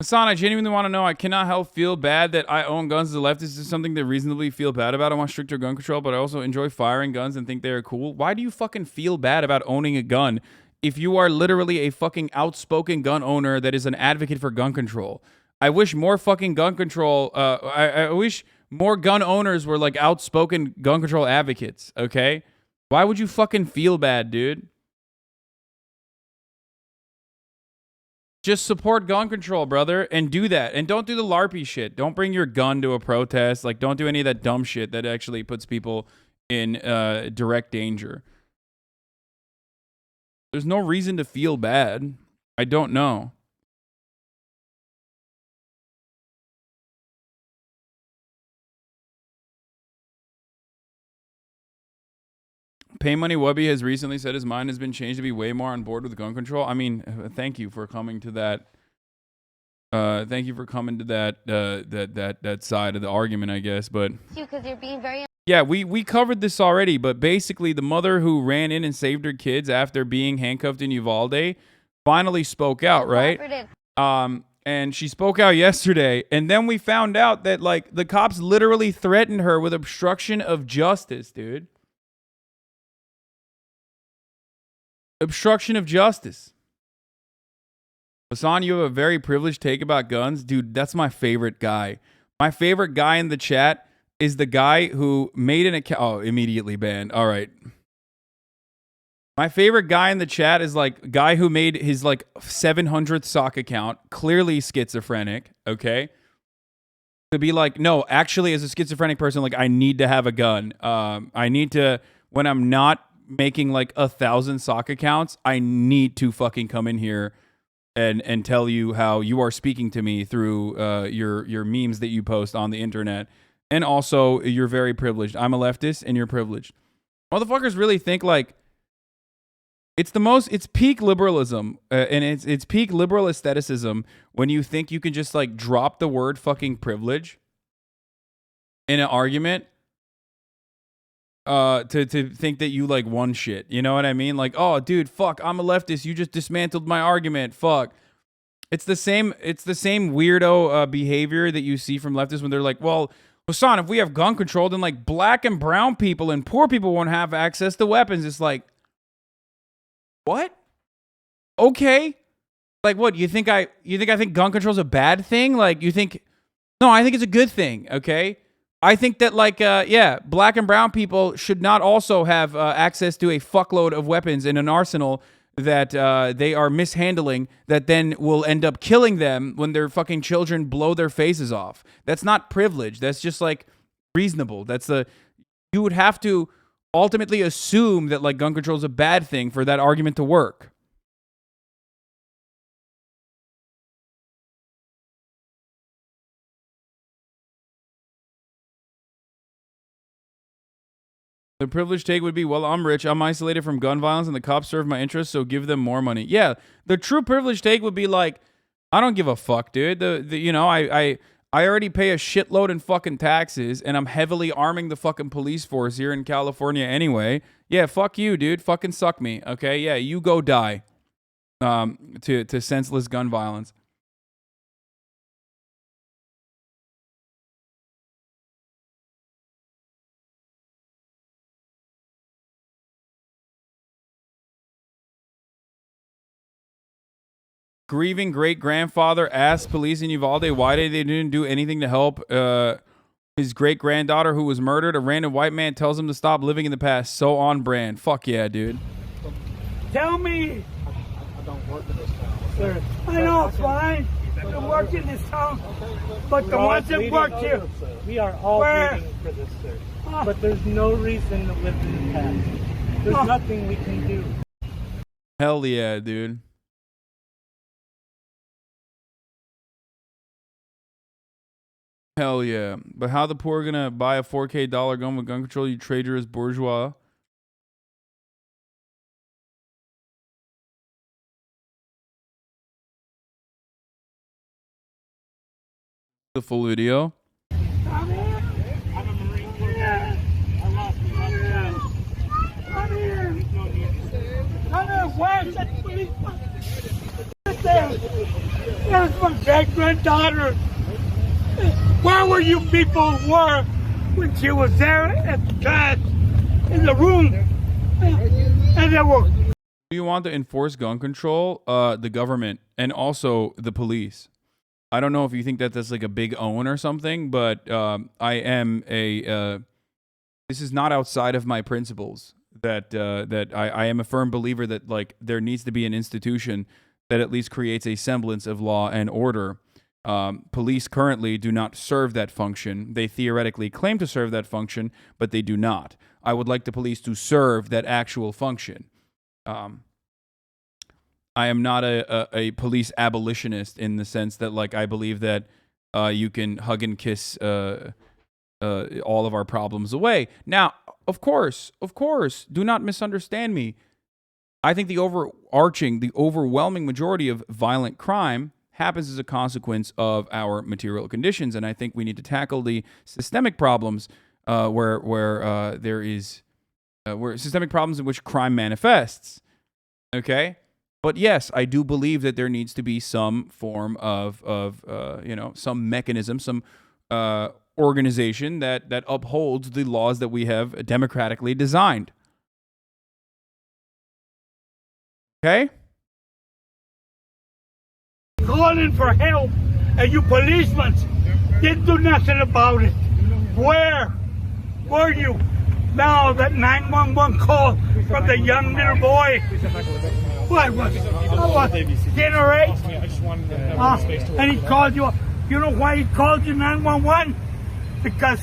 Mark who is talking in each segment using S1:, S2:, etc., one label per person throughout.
S1: Hassan, I genuinely want to know. I cannot help feel bad that I own guns as a leftist. Is something to reasonably feel bad about. I want stricter gun control, but I also enjoy firing guns and think they're cool. Why do you fucking feel bad about owning a gun if you are literally a fucking outspoken gun owner that is an advocate for gun control? I wish more fucking gun control. I wish more gun owners were like outspoken gun control advocates. Okay, why would you fucking feel bad, dude? Just support gun control, brother, and do that. And don't do the LARPy shit. Don't bring your gun to a protest. Like, don't do any of that dumb shit that actually puts people in direct danger. There's no reason to feel bad. I don't know. Pay Money Wubby has recently said his mind has been changed to be way more on board with gun control. I mean, thank you for coming to that. Thank you for coming to that side of the argument, I guess. But
S2: because you're being very.
S1: Yeah, we covered this already. But basically, the mother who ran in and saved her kids after being handcuffed in Uvalde finally spoke out, right? And she spoke out yesterday, and then we found out that like the cops literally threatened her with obstruction of justice, dude. Obstruction of justice. Hassan, you have a very privileged take about guns. Dude, that's my favorite guy. My favorite guy in the chat is the guy who made an account. Oh, immediately banned. All right. My favorite guy in the chat is like a guy who made his like 700th sock account, clearly schizophrenic, okay? To be like, no, actually as a schizophrenic person, like I need to have a gun. I need to, when I'm not making like 1,000 sock accounts, I need to fucking come in here and tell you how you are speaking to me through your memes that you post on the internet. And also, you're very privileged. I'm a leftist and you're privileged. Motherfuckers really think like it's peak liberalism and it's peak liberal aestheticism when you think you can just like drop the word fucking privilege in an argument to think that you like won shit. You know what I mean? Like, oh dude, fuck, I'm a leftist. You just dismantled my argument. Fuck. It's the same weirdo behavior that you see from leftists when they're like, well, Hassan, if we have gun control, then like black and brown people and poor people won't have access to weapons. It's like, what? Okay. Like what? You think I think gun control is a bad thing? Like you think, no, I think it's a good thing. Okay. I think that like, black and brown people should not also have access to a fuckload of weapons in an arsenal that they are mishandling that then will end up killing them when their fucking children blow their faces off. That's not privilege. That's just like reasonable. You would have to ultimately assume that like gun control is a bad thing for that argument to work. The privileged take would be, well, I'm rich, I'm isolated from gun violence, and the cops serve my interests, so give them more money. Yeah, the true privileged take would be like, I don't give a fuck, dude. I already pay a shitload in fucking taxes, and I'm heavily arming the fucking police force here in California anyway. Yeah, fuck you, dude. Fucking suck me, okay? Yeah, you go die to senseless gun violence. Grieving great-grandfather asked police in Uvalde why they didn't do anything to help his great-granddaughter who was murdered. A random white man tells him to stop living in the past. So on brand. Fuck yeah, dude.
S3: Tell me. I don't work in this town. Sir, I know, fine. I work in this town. But the ones that work here.
S4: We are all waiting for this, sir. But there's no reason to live in the past. There's nothing we can do.
S1: Hell yeah, dude. Hell yeah. But how the poor are gonna buy a $4K gun with gun control? You traitorous bourgeois. The full video.
S3: I'm here. I'm a Marine Corps guy. I lost my child. I'm here. I'm here. Where's that police? Sit there. That's my great-granddaughter. Where were you people when she was there at the class in the room? And they were...
S1: Do you want to enforce gun control? The government and also the police. I don't know if you think that that's like a big own or something, but I am a... this is not outside of my principles. That I am a firm believer that like there needs to be an institution that at least creates a semblance of law and order. Police currently do not serve that function. They theoretically claim to serve that function, but they do not. I would like the police to serve that actual function. I am not a police abolitionist in the sense that like I believe that you can hug and kiss all of our problems away. Now, of course, do not misunderstand me. I think the overwhelming majority of violent crime happens as a consequence of our material conditions, and I think we need to tackle the systemic problems where systemic problems in which crime manifests. Okay, but yes, I do believe that there needs to be some form of some mechanism, some organization that upholds the laws that we have democratically designed. Okay?
S3: Calling for help, and you policemen didn't do nothing about it. Where were you? Now that 911 call from the young little boy. What was it? Dinner 8? And he called you. You know why he called you 911? Because...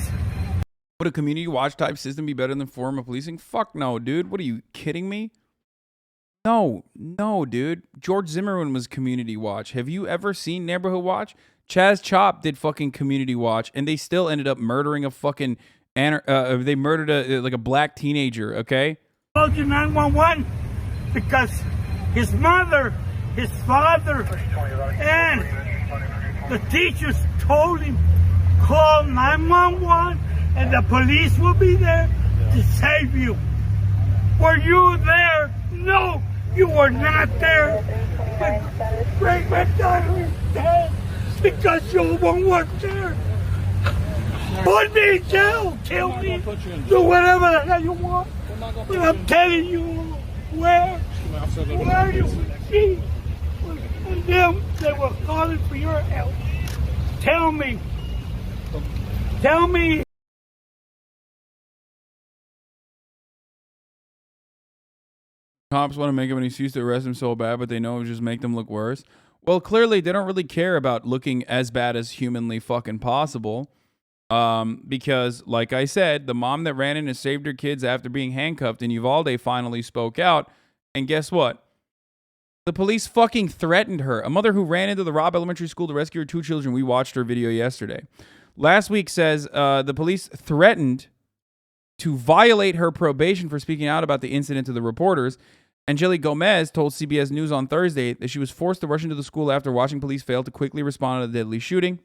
S1: Would a community watch type system be better than form of policing? Fuck no, dude. What are you kidding me? No, dude. George Zimmerman was community watch. Have you ever seen neighborhood watch? Chaz Chop did fucking community watch, and they still ended up murdering a fucking... they murdered a black teenager, okay?
S3: Called you 911 because his mother, his father, and the teachers told him, call 911 and the police will be there to save you. Were you there? No, you were not there. My great-granddaughter is dead because you won't work there. Put me in jail, kill me, do whatever the hell you want. But I'm telling you, where you see, and them, they were calling for your help. Tell me.
S1: Cops want to make him an excuse to arrest him so bad, but they know it would just make them look worse. Well, clearly they don't really care about looking as bad as humanly fucking possible. Because, like I said, the mom that ran in and saved her kids after being handcuffed in Uvalde finally spoke out. And guess what? The police fucking threatened her. A mother who ran into the Robb Elementary School to rescue her 2 children. We watched her video yesterday. Last week says the police threatened to violate her probation for speaking out about the incident to the reporters. Angelique Gomez told CBS News on Thursday that she was forced to rush into the school after watching police fail to quickly respond to the deadly shooting.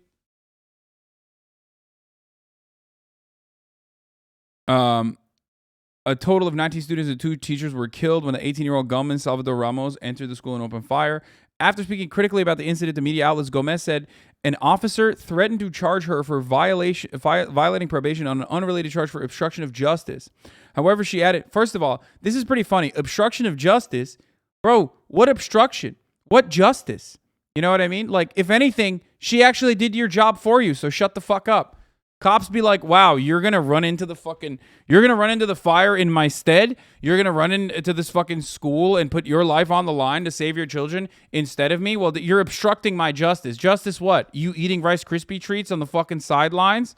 S1: A total of 19 students and 2 teachers were killed when the 18-year-old gunman Salvador Ramos entered the school and opened fire. After speaking critically about the incident to media outlets, Gomez said an officer threatened to charge her for violating probation on an unrelated charge for obstruction of justice. However, she added, first of all, this is pretty funny. Obstruction of justice? Bro, what obstruction? What justice? You know what I mean? Like, if anything, she actually did your job for you, so shut the fuck up. Cops be like, wow, you're going to run into the fire in my stead? You're going to run into this fucking school and put your life on the line to save your children instead of me? Well, you're obstructing my justice. Justice what? You eating Rice Krispie treats on the fucking sidelines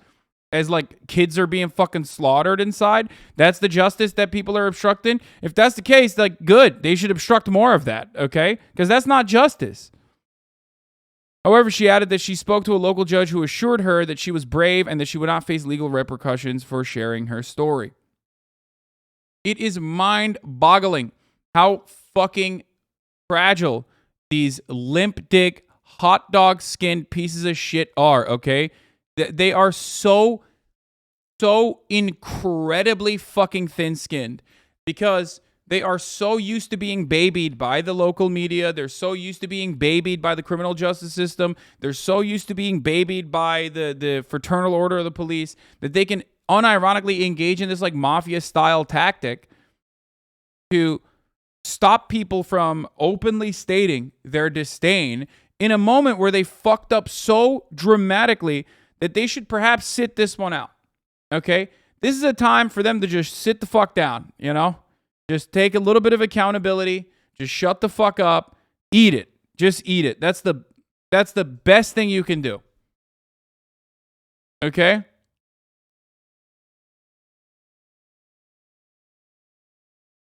S1: as like kids are being fucking slaughtered inside? That's the justice that people are obstructing? If that's the case, like, good. They should obstruct more of that, okay? Because that's not justice. However, she added that she spoke to a local judge who assured her that she was brave and that she would not face legal repercussions for sharing her story. It is mind-boggling how fucking fragile these limp dick, hot dog skinned pieces of shit are, okay? They are so incredibly fucking thin-skinned because They are so used to being babied by the local media. They're so used to being babied by the criminal justice system. They're so used to being babied by the fraternal order of the police that they can unironically engage in this like mafia style tactic to stop people from openly stating their disdain in a moment where they fucked up so dramatically that they should perhaps sit this one out. Okay? This is a time for them to just sit the fuck down, you know? Just take a little bit of accountability. Just shut the fuck up. Eat it. Just eat it. That's the best thing you can do. Okay?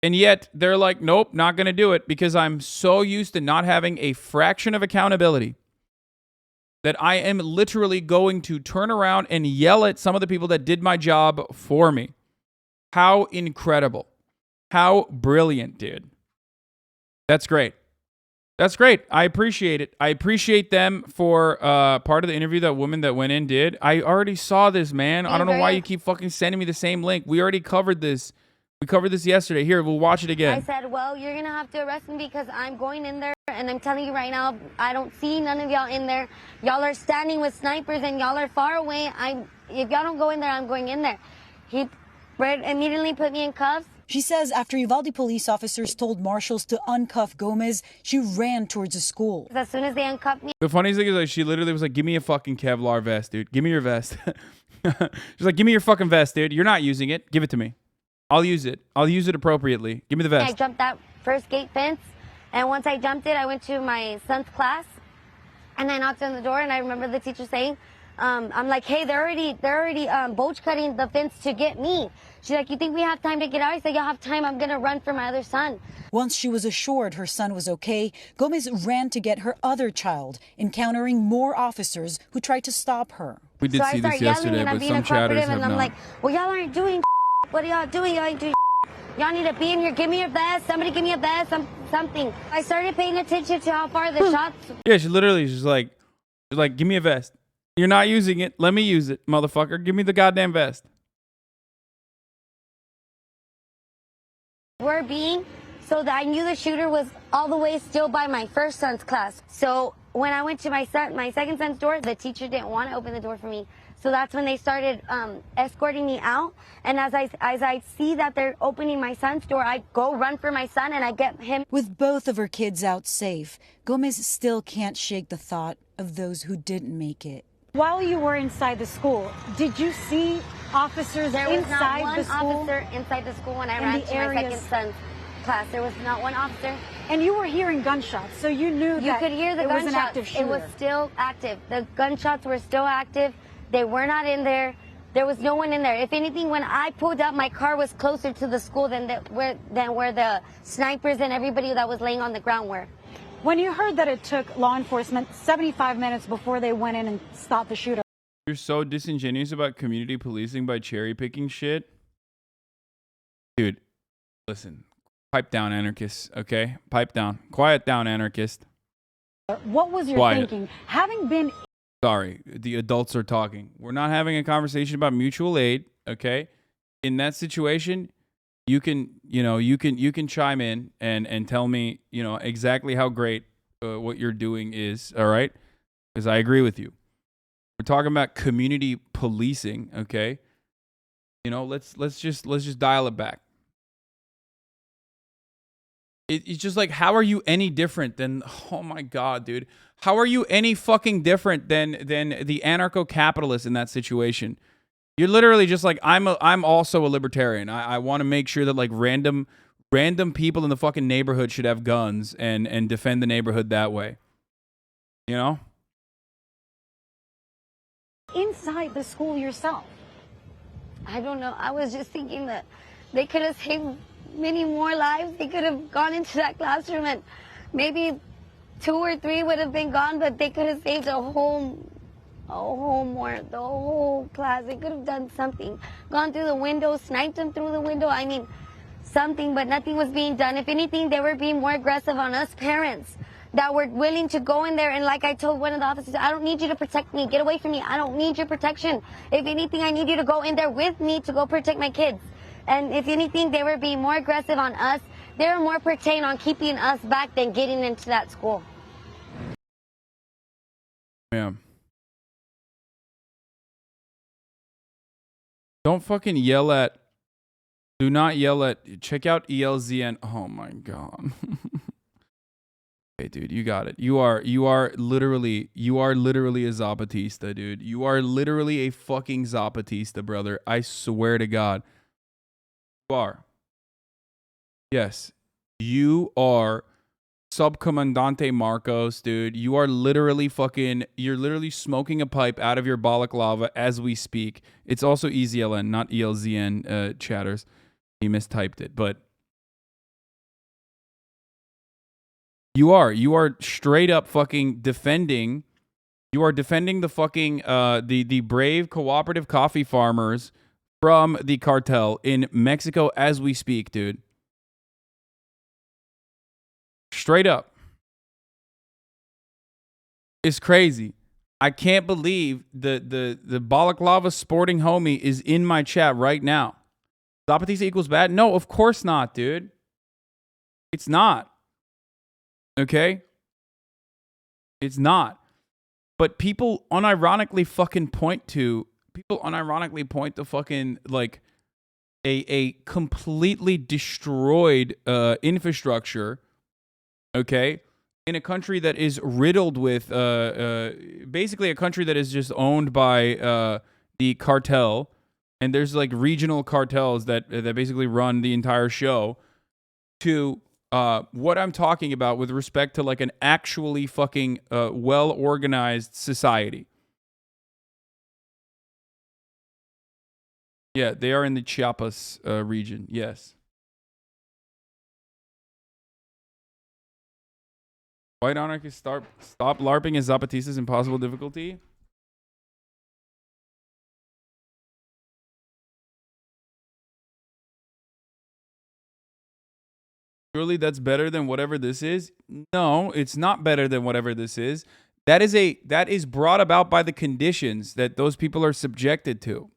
S1: And yet they're like, nope, not going to do it because I'm so used to not having a fraction of accountability that I am literally going to turn around and yell at some of the people that did my job for me. How incredible. How brilliant, dude. That's great. That's great. I appreciate it. I appreciate them for part of the interview that woman that went in did. I already saw this, man. I don't know why you keep fucking sending me the same link. We already covered this. We covered this yesterday. Here, we'll watch it again.
S2: I said, well, you're going to have to arrest me because I'm going in there. And I'm telling you right now, I don't see none of y'all in there. Y'all are standing with snipers and y'all are far away. If y'all don't go in there, I'm going in there. He immediately put me in cuffs.
S5: She says after Uvalde police officers told marshals to uncuff Gomez, she ran towards the school.
S2: As soon as they uncuffed me.
S1: The funniest thing is like she literally was like, give me a fucking Kevlar vest, dude. Give me your vest. She's like, give me your fucking vest, dude. You're not using it. Give it to me. I'll use it. I'll use it appropriately. Give me the vest.
S2: I jumped that first gate fence. And once I jumped it, I went to my son's class. And I knocked on the door. And I remember the teacher saying, I'm like, hey, they're already boach cutting the fence to get me. She's like, you think we have time to get out? I said, y'all have time. I'm going to run for my other son.
S5: Once she was assured her son was okay, Gomez ran to get her other child, encountering more officers who tried to stop her.
S1: We did see this yesterday, but some chatters have
S2: and I'm
S1: not.
S2: like, well, y'all aren't doing what are y'all doing? Y'all ain't doing y'all need to be in here. Give me your vest. Somebody give me a vest. Something. I started paying attention to how far the shots.
S1: Yeah, she's like, give me a vest. You're not using it. Let me use it, motherfucker. Give me the goddamn vest.
S2: Were being so that I knew the shooter was all the way still by my first son's class. So when I went to my second son's door, the teacher didn't want to open the door for me. So that's when they started escorting me out. And as I see that they're opening my son's door, I go run for my son and I get him.
S5: With both of her kids out safe, Gomez still can't shake the thought of those who didn't make it.
S6: While you were inside the school, did you see officers
S2: there was
S6: inside
S2: not one
S6: the school?
S2: officer inside the school when I ran to my second son's class. There was not one officer.
S6: And you were hearing gunshots, so you knew that
S2: you could hear the
S6: it was
S2: gunshots.
S6: an active shooter.
S2: It was still active. The gunshots were still active. They were not in there. There was no one in there. If anything, when I pulled up, my car was closer to the school than where the snipers and everybody that was laying on the ground were.
S6: When you heard that it took law enforcement 75 minutes before they went in and stopped the shooter.
S1: You're so disingenuous about community policing by cherry picking shit. Dude, listen. Pipe down, anarchists, okay? Pipe down. Quiet down, anarchist.
S6: What was your thinking? Having been...
S1: Sorry, the adults are talking. We're not having a conversation about mutual aid, okay? In that situation, you can chime in and tell me, exactly how great what you're doing is, all right? Because I agree with you. We're talking about community policing, okay? Let's just dial it back. It's just like, how are you any different than, oh my God, dude. How are you any fucking different than the anarcho-capitalist in that situation? You're literally just like, I'm also a libertarian. I want to make sure that like random people in the fucking neighborhood should have guns and defend the neighborhood that way. You know?
S6: Inside the school yourself.
S2: I don't know. I was just thinking that they could have saved many more lives. They could have gone into that classroom and maybe 2 or 3 would have been gone, but they could have saved the whole class. They could have done something. Gone through the window, sniped them through the window. I mean, something, but nothing was being done. If anything, they were being more aggressive on us parents that were willing to go in there. And like I told one of the officers, I don't need you to protect me. Get away from me. I don't need your protection. If anything, I need you to go in there with me to go protect my kids. And if anything, they were being more aggressive on us They were more pertained on keeping us back than getting into that school.
S1: Yeah. Don't fucking yell at. Do not yell at. Check out ELZN. Oh my god. Okay, dude, you got it. You are literally a Zapatista, dude. You are literally a fucking Zapatista, brother. I swear to God. You are. Yes. You are Subcomandante Marcos, dude. You are literally you're literally smoking a pipe out of your balaclava as we speak. It's also EZLN, not ELZN, chatters. He mistyped it, but you are straight up fucking defending. You are defending the fucking the brave cooperative coffee farmers from the cartel in Mexico as we speak, dude. Straight up. It's crazy. I can't believe the balaclava sporting homie is in my chat right now. Zapatista equals bad? No, of course not, dude. It's not. Okay? It's not. But people unironically point to fucking like a completely destroyed infrastructure, okay, in a country that is riddled with basically a country that is just owned by the cartel, and there's like regional cartels that basically run the entire show, to what I'm talking about with respect to like an actually fucking well-organized society. Yeah, they are in the Chiapas region, yes. White anarchists stop LARPing as Zapatistas impossible difficulty? Surely that's better than whatever this is? No, it's not better than whatever this is. That is brought about by the conditions that those people are subjected to.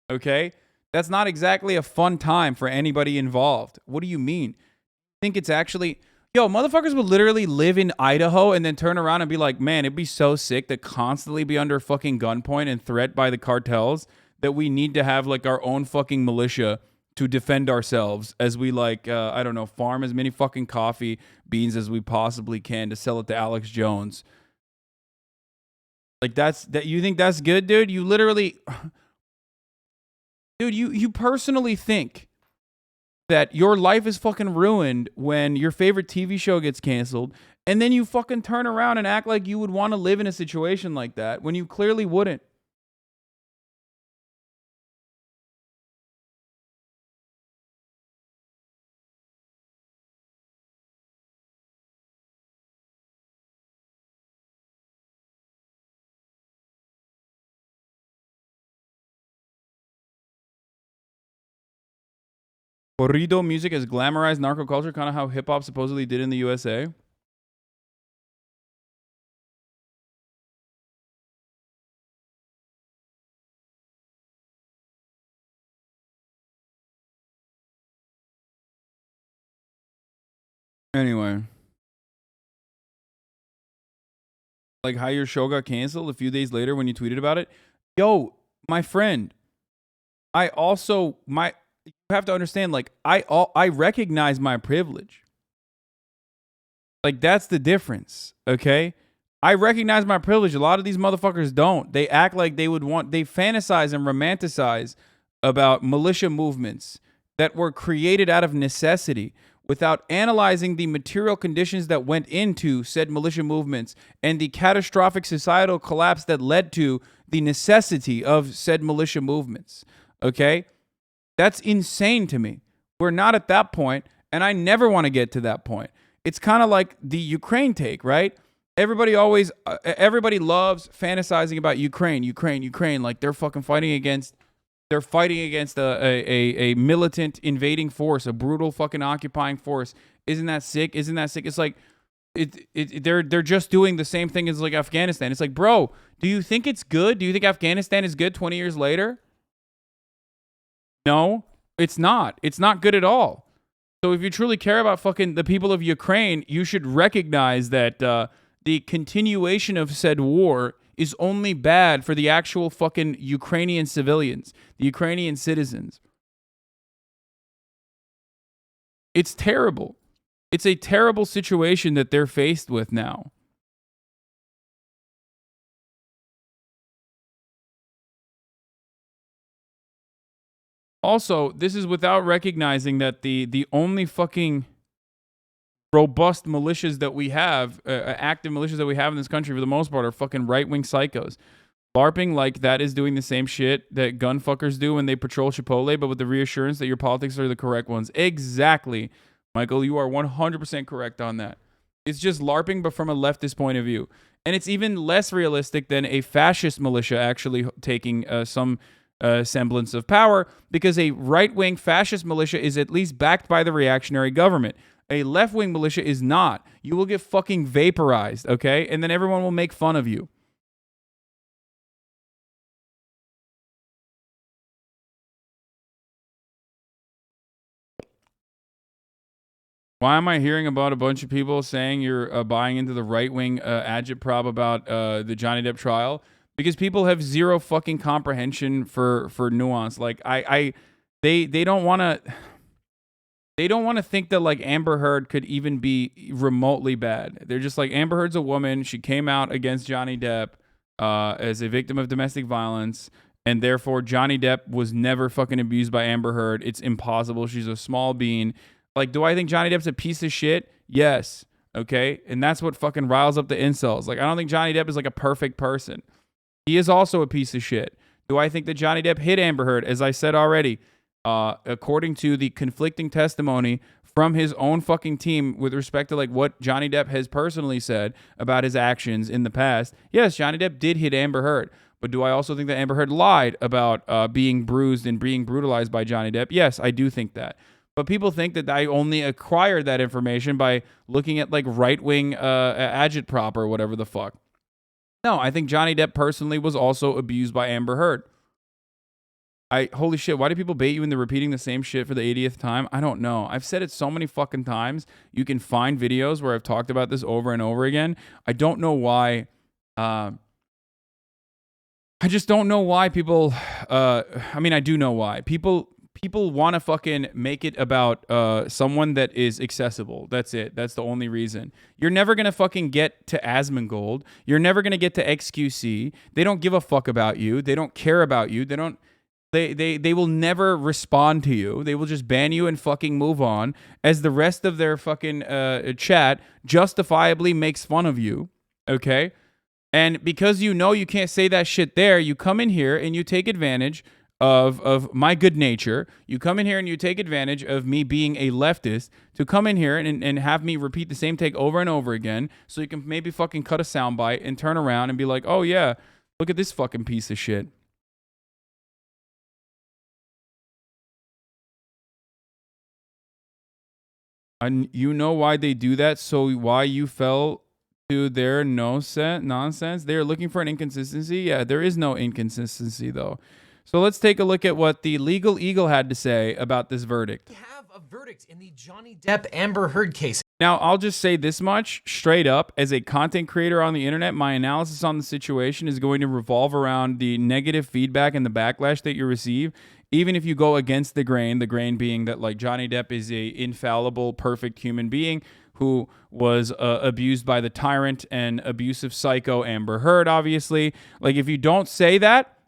S1: Okay? That's not exactly a fun time for anybody involved. What do you mean? Think it's actually... Yo, motherfuckers would literally live in Idaho and then turn around and be like, man, it'd be so sick to constantly be under fucking gunpoint and threat by the cartels that we need to have like our own fucking militia to defend ourselves as we like, I don't know, farm as many fucking coffee beans as we possibly can to sell it to Alex Jones. Like you think that's good, dude? You literally, dude, you personally think that your life is fucking ruined when your favorite TV show gets canceled, and then you fucking turn around and act like you would want to live in a situation like that when you clearly wouldn't. Corrido music has glamorized narco culture, kind of how hip hop supposedly did in the USA. Anyway, like how your show got canceled a few days later when you tweeted about it. Yo, my friend, you have to understand, like, I recognize my privilege. Like, that's the difference, okay? I recognize my privilege. A lot of these motherfuckers don't. They act like they fantasize and romanticize about militia movements that were created out of necessity without analyzing the material conditions that went into said militia movements and the catastrophic societal collapse that led to the necessity of said militia movements, okay? That's insane to me. We're not at that point, and I never want to get to that point. It's kind of like the Ukraine take, right? Everybody loves fantasizing about Ukraine. Like they're fucking fighting against a militant invading force, a brutal fucking occupying force. Isn't that sick? It's like they're just doing the same thing as like Afghanistan. It's like, bro, do you think it's good? Do you think Afghanistan is good 20 years later? No, it's not. It's not good at all. So if you truly care about fucking the people of Ukraine, you should recognize that the continuation of said war is only bad for the actual fucking Ukrainian civilians, the Ukrainian citizens. It's terrible. It's a terrible situation that they're faced with now. Also, this is without recognizing that the only fucking robust militias that we have, active militias that we have in this country for the most part, are fucking right-wing psychos. LARPing like that is doing the same shit that gunfuckers do when they patrol Chipotle, but with the reassurance that your politics are the correct ones. Exactly, Michael. You are 100% correct on that. It's just LARPing, but from a leftist point of view. And it's even less realistic than a fascist militia actually taking some semblance of power, because a right-wing fascist militia is at least backed by the reactionary government. A left-wing militia is not. You will get fucking vaporized, okay? And then everyone will make fun of you. Why am I hearing about a bunch of people saying you're buying into the right-wing agitprop about the Johnny Depp trial? Because people have zero fucking comprehension for nuance. Like they don't want to. They don't want to think that like Amber Heard could even be remotely bad. They're just like, Amber Heard's a woman. She came out against Johnny Depp as a victim of domestic violence, and therefore Johnny Depp was never fucking abused by Amber Heard. It's impossible. She's a small bean. Like, do I think Johnny Depp's a piece of shit? Yes. Okay. And that's what fucking riles up the incels. Like, I don't think Johnny Depp is like a perfect person. He is also a piece of shit. Do I think that Johnny Depp hit Amber Heard? As I said already, according to the conflicting testimony from his own fucking team with respect to like what Johnny Depp has personally said about his actions in the past, yes, Johnny Depp did hit Amber Heard. But do I also think that Amber Heard lied about being bruised and being brutalized by Johnny Depp? Yes, I do think that. But people think that I only acquired that information by looking at like right-wing agitprop or whatever the fuck. No, I think Johnny Depp personally was also abused by Amber Heard. Holy shit, why do people bait you into repeating the same shit for the 80th time? I don't know. I've said it so many fucking times. You can find videos where I've talked about this over and over again. I don't know why. I just don't know why people. I mean, I do know why. People want to fucking make it about someone that is accessible. That's it. That's the only reason. You're never going to fucking get to Asmongold. You're never going to get to XQC. They don't give a fuck about you. They don't care about you. They will never respond to you. They will just ban you and fucking move on, as the rest of their fucking chat justifiably makes fun of you, okay? And because you know you can't say that shit there, you come in here and you take advantage of my good nature. You come in here and you take advantage of me being a leftist to come in here and have me repeat the same take over and over again, so you can maybe fucking cut a soundbite and turn around and be like, oh yeah, look at this fucking piece of shit. And you know why they do that? So why you fell to their nonsense? They're looking for an inconsistency? Yeah, there is no inconsistency, though. So let's take a look at what the Legal Eagle had to say about this verdict.
S7: We have a verdict in the Johnny Depp Amber Heard case.
S1: Now, I'll just say this much straight up. As a content creator on the internet, my analysis on the situation is going to revolve around the negative feedback and the backlash that you receive, even if you go against the grain being that like Johnny Depp is a infallible, perfect human being who was abused by the tyrant and abusive psycho Amber Heard, obviously. Like, if you don't say that,